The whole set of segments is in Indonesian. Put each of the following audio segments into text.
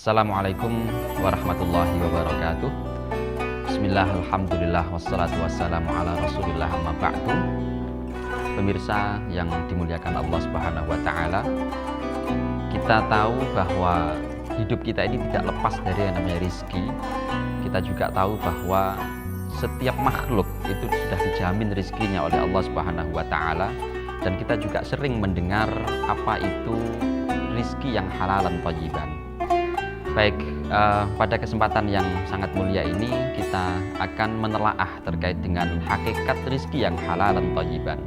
Assalamualaikum warahmatullahi wabarakatuh. Bismillah, alhamdulillah, wassalatu wassalamu ala rasulillah, amma ba'du. Pemirsa yang dimuliakan Allah Subhanahu wa ta'ala, kita tahu bahwa hidup kita ini tidak lepas dari yang namanya rizki. Kita juga tahu bahwa setiap makhluk itu sudah dijamin rizkinya oleh Allah Subhanahu wa ta'ala. Dan kita juga sering mendengar apa itu rizki yang halalan thayyiban. Baik, pada kesempatan yang sangat mulia ini kita akan menelaah terkait dengan hakikat rizki yang halalan thayyiban.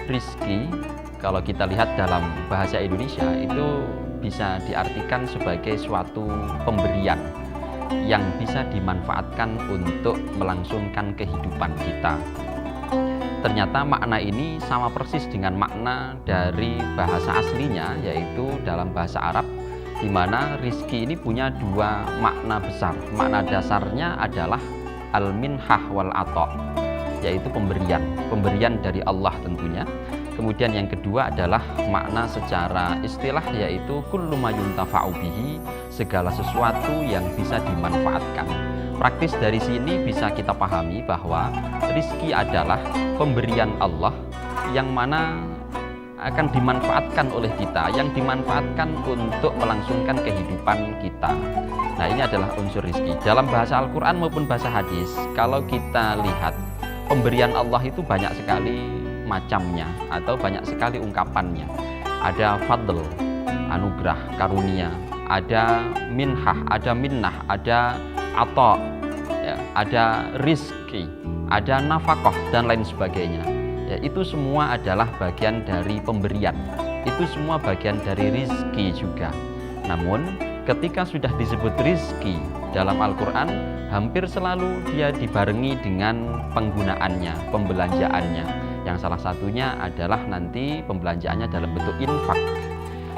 Rizki, kalau kita lihat dalam bahasa Indonesia, itu bisa diartikan sebagai suatu pemberian yang bisa dimanfaatkan untuk melangsungkan kehidupan kita. Ternyata makna ini sama persis dengan makna dari bahasa aslinya, yaitu dalam bahasa Arab, di mana rizki ini punya dua makna besar. Makna dasarnya adalah al-minhah wal ata', yaitu pemberian dari Allah tentunya. Kemudian yang kedua adalah makna secara istilah, yaitu kullu ma yuntafa'u bihi, segala sesuatu yang bisa dimanfaatkan. Praktis dari sini bisa kita pahami bahwa rizki adalah pemberian Allah yang mana akan dimanfaatkan oleh kita, yang dimanfaatkan untuk melangsungkan kehidupan kita. Nah, ini adalah unsur rizki. Dalam bahasa Al-Quran maupun bahasa hadis, kalau kita lihat pemberian Allah itu banyak sekali macamnya atau banyak sekali ungkapannya. Ada fadl, anugerah, karunia, ada minhah, ada minnah, ada ata', ya, ada rizki, ada nafkah dan lain sebagainya. Ya, itu semua adalah bagian dari pemberian. Itu semua bagian dari rizki juga. Namun ketika sudah disebut rizki dalam Al-Quran, hampir selalu dia dibarengi dengan penggunaannya, pembelanjaannya. Yang salah satunya adalah nanti pembelanjaannya dalam bentuk infak.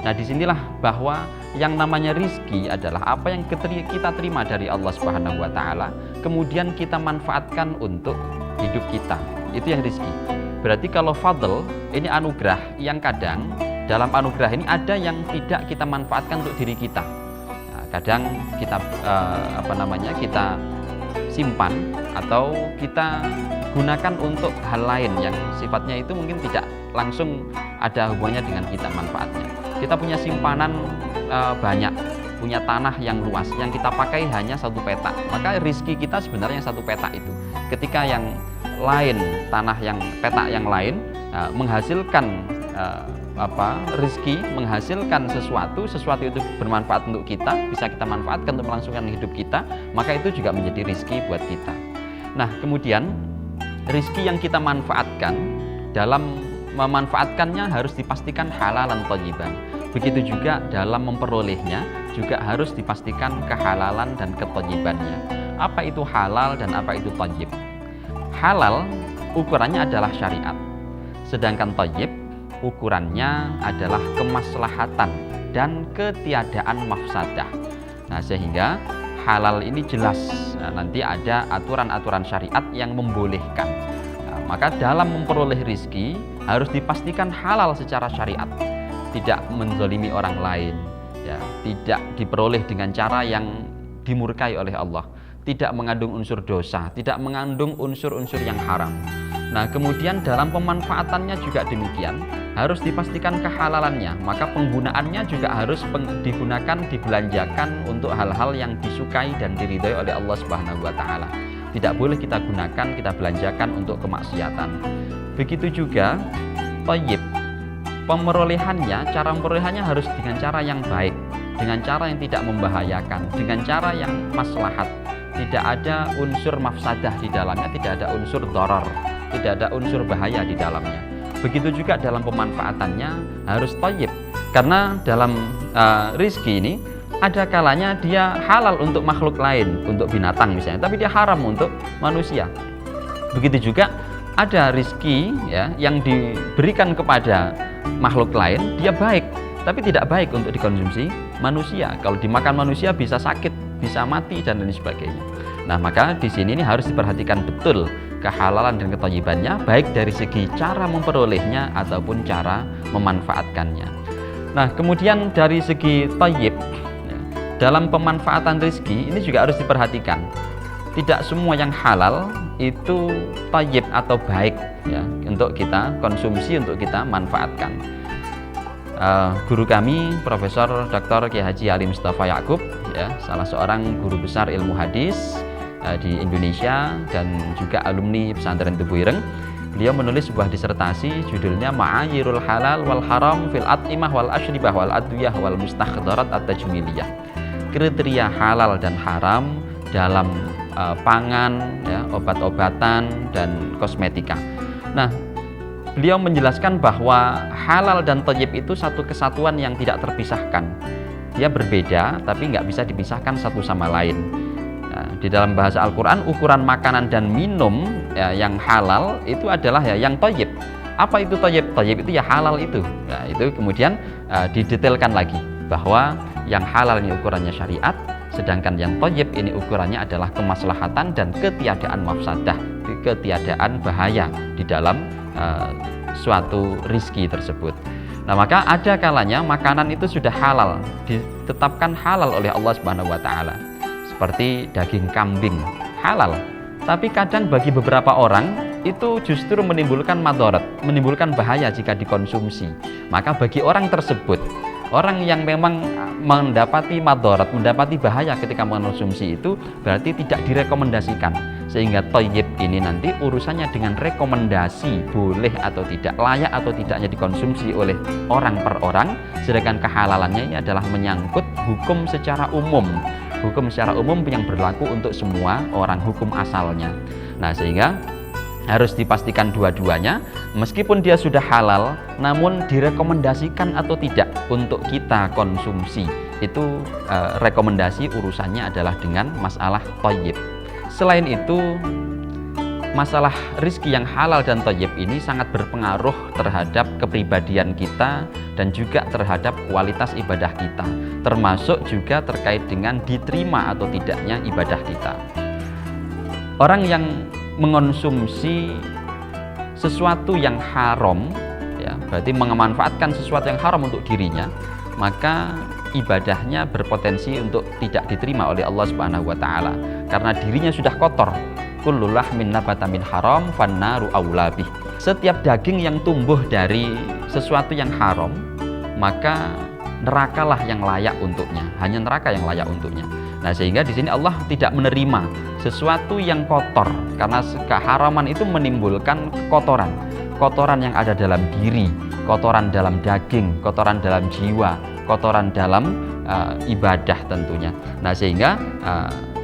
Nah, disinilah bahwa yang namanya rizki adalah apa yang kita terima dari Allah Subhanahu wa ta'ala, kemudian kita manfaatkan untuk hidup kita. Itu yang rizki. Berarti kalau fadl, ini anugerah yang kadang dalam anugerah ini ada yang tidak kita manfaatkan untuk diri kita. Nah, kadang kita kita simpan atau kita gunakan untuk hal lain yang sifatnya itu mungkin tidak langsung ada hubungannya dengan kita manfaatnya. Kita punya simpanan banyak, punya tanah yang luas, yang kita pakai hanya satu petak. Maka rizki kita sebenarnya satu petak itu. Ketika yang lain, tanah yang petak yang lain menghasilkan rizki, menghasilkan sesuatu itu bermanfaat untuk kita, bisa kita manfaatkan untuk melangsungkan hidup kita, maka itu juga menjadi rizki buat kita. Nah, kemudian rizki yang kita manfaatkan, dalam memanfaatkannya harus dipastikan halalan thayyiban. Begitu juga dalam memperolehnya juga harus dipastikan kehalalan dan kethayyibannya. Apa itu halal dan apa itu thayyib? Halal ukurannya adalah syariat, sedangkan thayyib ukurannya adalah kemaslahatan dan ketiadaan mafsadah. Nah, sehingga halal ini jelas, nanti ada aturan-aturan syariat yang membolehkan. Nah, maka dalam memperoleh rizki harus dipastikan halal secara syariat, tidak menzalimi orang lain, ya, tidak diperoleh dengan cara yang dimurkai oleh Allah, tidak mengandung unsur dosa, tidak mengandung unsur-unsur yang haram. Nah, kemudian dalam pemanfaatannya juga demikian, harus dipastikan kehalalannya, maka penggunaannya juga harus digunakan, dibelanjakan untuk hal-hal yang disukai dan diridhai oleh Allah Subhanahu wa ta'ala. Tidak boleh kita gunakan, kita belanjakan untuk kemaksiatan. Begitu juga thayyib. Pemerolehannya, cara memperolehannya harus dengan cara yang baik, dengan cara yang tidak membahayakan, dengan cara yang maslahat. Tidak ada unsur mafsadah di dalamnya, tidak ada unsur dharar, tidak ada unsur bahaya di dalamnya. Begitu juga dalam pemanfaatannya harus thayyib. Karena dalam rizki ini ada kalanya dia halal untuk makhluk lain, untuk binatang misalnya, tapi dia haram untuk manusia. Begitu juga ada rizki, ya, yang diberikan kepada makhluk lain, dia baik, tapi tidak baik untuk dikonsumsi manusia. Kalau dimakan manusia bisa sakit, bisa mati dan lain sebagainya. Nah, maka di sini ini harus diperhatikan betul kehalalan dan kethayyibannya, baik dari segi cara memperolehnya ataupun cara memanfaatkannya. Nah, kemudian dari segi thayyib, dalam pemanfaatan rezeki ini juga harus diperhatikan. Tidak semua yang halal itu thayyib atau baik ya untuk kita konsumsi, untuk kita manfaatkan. Guru kami Profesor Dr. Kiai Haji Ali Mustafa Ya'qub ya, salah seorang guru besar ilmu hadis di Indonesia dan juga alumni pesantren Tebu Ireng. Beliau menulis sebuah disertasi judulnya Ma'ayirul halal wal haram fil at'imah wal ashribah wal adwiyah wal mustakhdarat at-tajmiliyah. Kriteria halal dan haram dalam pangan, ya, obat-obatan dan kosmetika. Nah, beliau menjelaskan bahwa halal dan thayyib itu satu kesatuan yang tidak terpisahkan. Dia berbeda, tapi nggak bisa dipisahkan satu sama lain. Nah, di dalam bahasa Al-Quran, ukuran makanan dan minum ya, yang halal itu adalah ya yang thayyib. Apa itu thayyib? Thayyib itu ya halal itu. Nah, itu kemudian didetailkan lagi bahwa yang halal ini ukurannya syariat, sedangkan yang thayyib ini ukurannya adalah kemaslahatan dan ketiadaan mafsadah, ketiadaan bahaya di dalam suatu rizki tersebut. Nah, maka ada kalanya makanan itu sudah halal, ditetapkan halal oleh Allah Subhanahu wa taala. Seperti daging kambing, halal. Tapi kadang bagi beberapa orang itu justru menimbulkan madarat, menimbulkan bahaya jika dikonsumsi. Maka bagi orang tersebut, orang yang memang mendapati madarat, mendapati bahaya ketika mengonsumsi itu berarti tidak direkomendasikan. Sehingga thayyib ini nanti urusannya dengan rekomendasi boleh atau tidak, layak atau tidaknya dikonsumsi oleh orang per orang. Sedangkan kehalalannya ini adalah menyangkut hukum secara umum. Hukum secara umum yang berlaku untuk semua orang, hukum asalnya. Nah, sehingga harus dipastikan dua-duanya, meskipun dia sudah halal, namun direkomendasikan atau tidak untuk kita konsumsi. Itu rekomendasi urusannya adalah dengan masalah thayyib. Selain itu, masalah rizki yang halal dan thayyib ini sangat berpengaruh terhadap kepribadian kita dan juga terhadap kualitas ibadah kita, termasuk juga terkait dengan diterima atau tidaknya ibadah kita. Orang yang mengonsumsi sesuatu yang haram, ya, berarti memanfaatkan sesuatu yang haram untuk dirinya, maka ibadahnya berpotensi untuk tidak diterima oleh Allah Subhanahu wa taala karena dirinya sudah kotor. Kullu lahmin nabata min haram fannaru aula bih. Setiap daging yang tumbuh dari sesuatu yang haram, maka nerakalah yang layak untuknya, hanya neraka yang layak untuknya. Nah, sehingga di sini Allah tidak menerima sesuatu yang kotor karena keharaman itu menimbulkan kotoran. Kotoran yang ada dalam diri, kotoran dalam daging, kotoran dalam jiwa, kotoran dalam ibadah tentunya. Nah, sehingga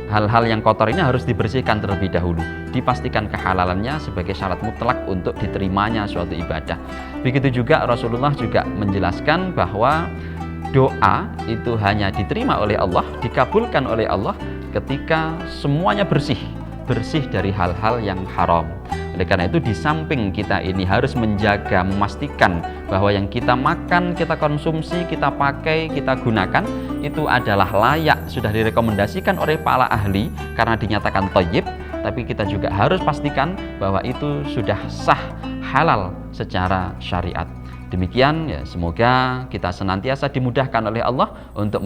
hal-hal yang kotor ini harus dibersihkan terlebih dahulu, dipastikan kehalalannya sebagai syarat mutlak untuk diterimanya suatu ibadah. Begitu juga Rasulullah juga menjelaskan bahwa doa itu hanya diterima oleh Allah, dikabulkan oleh Allah ketika semuanya bersih dari hal-hal yang haram. Oleh karena itu, di samping kita ini harus menjaga, memastikan bahwa yang kita makan, kita konsumsi, kita pakai, kita gunakan itu adalah layak, sudah direkomendasikan oleh para ahli karena dinyatakan thayyib, tapi kita juga harus pastikan bahwa itu sudah sah, halal secara syariat. Demikian ya, semoga kita senantiasa dimudahkan oleh Allah untuk